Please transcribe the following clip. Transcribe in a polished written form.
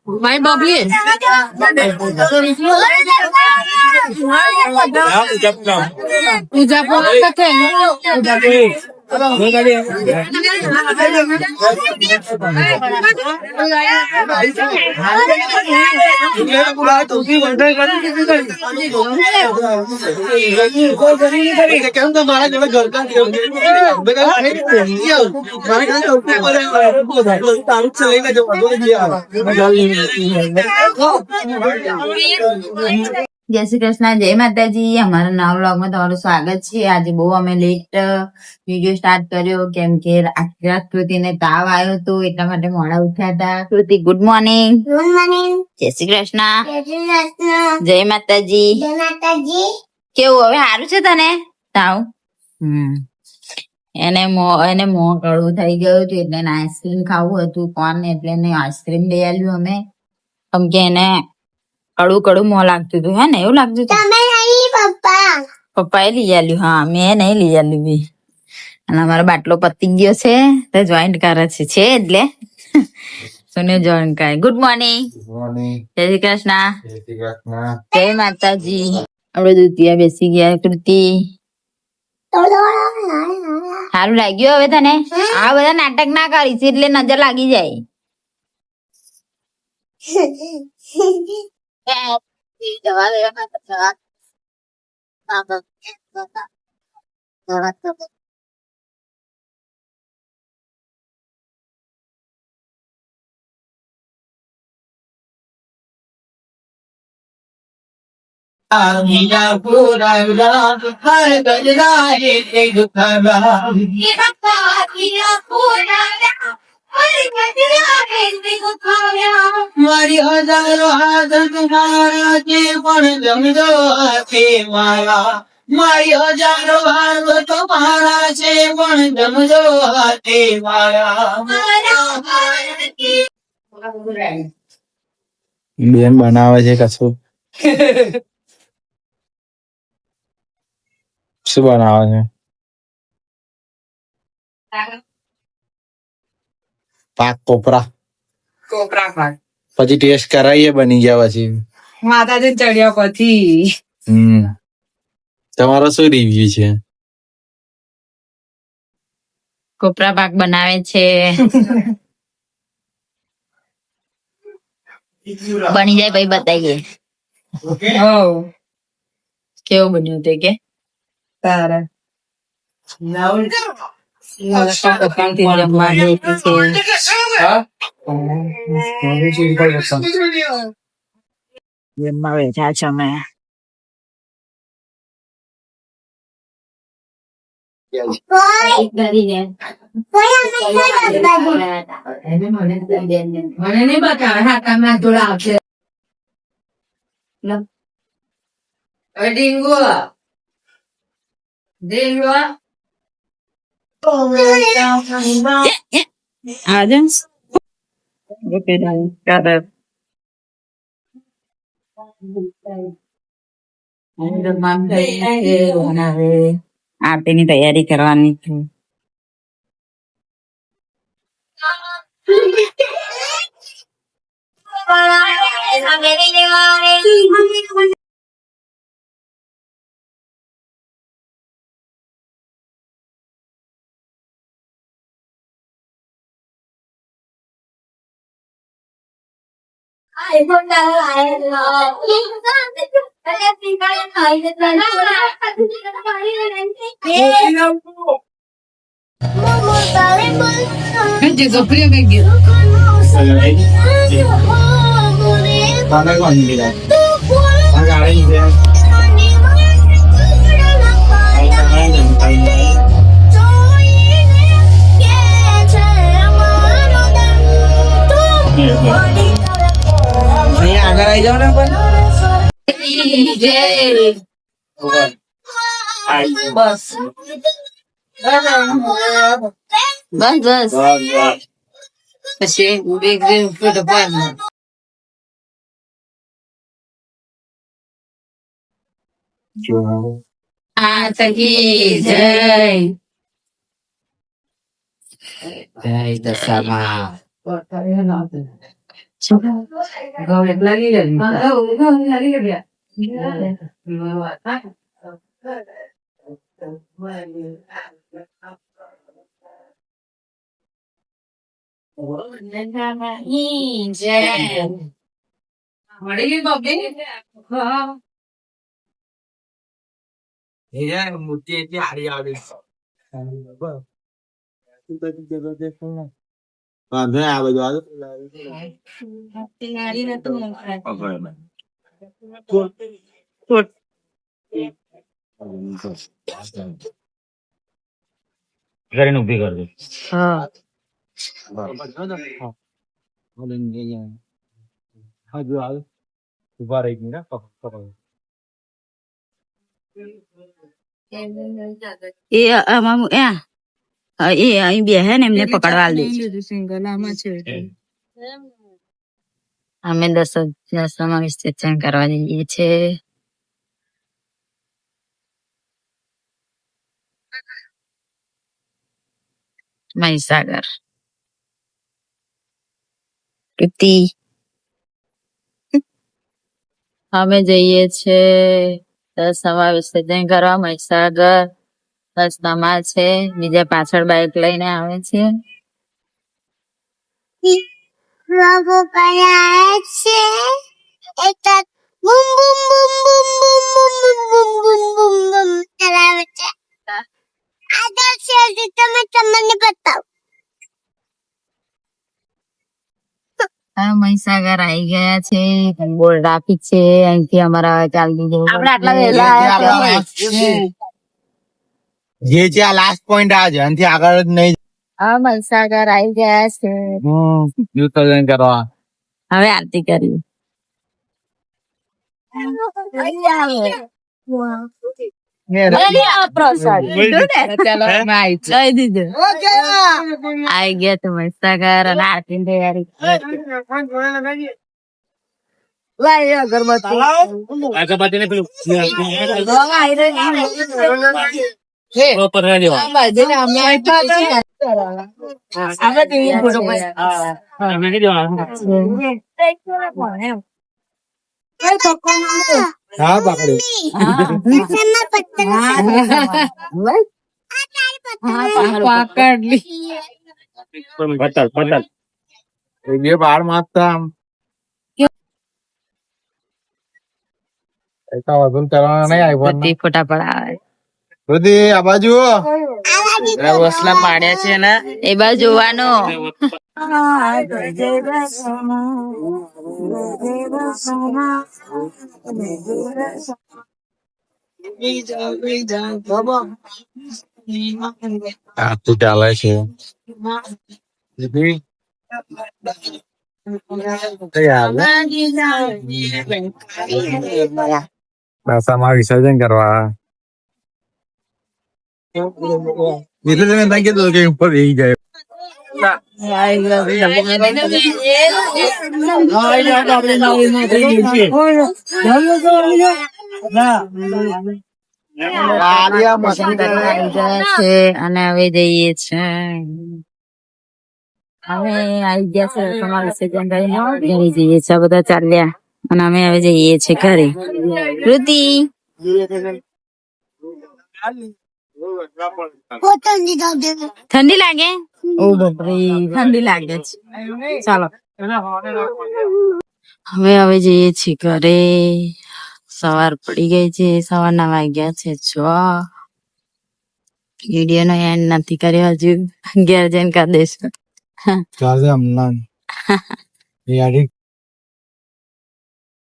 Vai Bobby. Udah pulang ke જય શ્રી કૃષ્ણ, જય માતાજી. અમારા નવા વ્લોગમાં તમારું સ્વાગત છે. આજે બહુ અમે લેટ વિડીયો સ્ટાર્ટ કર્યો કેમ કે આખી રાત કૃતિને તાવ આવ્યો હતો એટલા માટે મોડા ઉઠ્યા હતા. કૃતિ ગુડ મોર્નિંગ. Good morning. જય શ્રી કૃષ્ણ. જય માતાજી. જય માતાજી. કેવું હવે સારું છે તને તાવ? એને મોં કડવું થઈ ગયું હતું એટલે એને આઈસ્ક્રીમ ખાવું હતું કોણ એટલે એને આઈસ્ક્રીમ લઈ આવ્યું અમે કેમ કે એને કડું કડું મોં લાગતું હતું. હે ને એવું લાગતું હતું? પપ્પાએ લઈ આવ્યું. હા મેં નહીં લઈ આવ્યું બી. અને અમારો બાટલો પતી ગયો છે તો જોઈન્ટ કરે છે એટલે સોને જોઈન્ટ કરે. Good morning. જય શ્રી કૃષ્ણ. જય માતાજી. આપડે દૂધિયા બેસી ગયા. કૃતિ સારું લાગ્યું હવે તને? આ બધા નાટક ના કરીશ એટલે નજર લાગી જાય. મારી હજારો હાથ તમારા છે પણ જમજો હાથે મારા. મારી હજારો હાથ તમારા છે પણ જમજો હાથે મારા. બેન બનાવે છે કશું. શું બનાવે છે? પાક કોપરા. કોપરા પાક પછી ટેસ્ટ કરાવીએ બની ગયા પછી માતાજી ચડ્યા પછી. તમારો શું રિવ્યુ છે? કોપરા પાક બનાવે છે. બની જાય પછી બતાવીએ કેવું બન્યું તે કે તારે બેઠા છો અમે. મને નહીં બતાવે હાથમાં થોડા આવશે. ડીંગો ડીંગો આજે આરતી ની તૈયારી કરવાની છે. આગળ આવી જાવ ને પણ બસ બસ પછી big green fruit પાન નાથ કી જય. જય દશામાં. મૂર્તિ એટલી હારી આવે વાંધો આ બધું કરીને ઉભી કરજો. હજુ આવે ઉભા રહી ગઈ એ આમાં એ અહીં બે હે ને એમને પકડવા દે. અમે દસમાં વિસર્જન કરવા જઈએ છે. મહીસાગર કૃતિ અમે જઈએ છે દસમાં વિસર્જન કરવા મહીસાગર. દસમાં છે બીજા પાછળ બાઈક લઈને આવે છે. લોકો કયા છે એક બૂમ બૂમ બૂમ બૂમ બૂમ બૂમ બૂમ બૂમ બૂમ ચલાવે છે. આગળ છે તમે તમને બતાવો. મહીસાગર આવી ગયા છે. બોલ ટ્રાફિક છે. અહીંથી અમારા ચાલતી જવું. આપણે આટલા વહેલા જે છે આ લાસ્ટ પોઈન્ટ આ છે આનાથી આગળ જ નહીં મહીસાગર આવી ગયા છે. વિસર્જન કરવા હવે આરતી કરી. આવી ગયા તો મહીસાગર અને આરતી તૈયારી. અગરબત્તી ને પેલું ઉપર રહેજો. અમે કીધું હા બાપડે પતલ પતલ બે બાર મારતા આમ વજન કરવાના નહીં આઈફોન ફોટા પડાવે. બધી આ બાજુ વસલા પાડ્યા છે ને એ બાજુ જોવાનો. આ તું ચાલે છે દશામાં વિસર્જન કરવા વિસર્જન કીધું કે ઉપર રહી જાય. અને હવે જઈએ છે. હવે આવી ગયા છે તમારે વિસર્જન કરીને ઘરે જઈએ છે. બધા ચાલ્યા અને અમે હવે જઈએ છીએ ઘરે. કૃતિ ઠંડી લાગે? ઓ બાપરે ઠંડી લાગે છે. ચાલો હવે જઈએ છીએ ઘરે. સવાર પડી ગઈ છે. સવારના વાગ્યા છે 6. વિડીયો નો એન્ડ નથી કર્યો હજુ. ઘેર જઈને કરી દઈશું. ચાલે હમણાં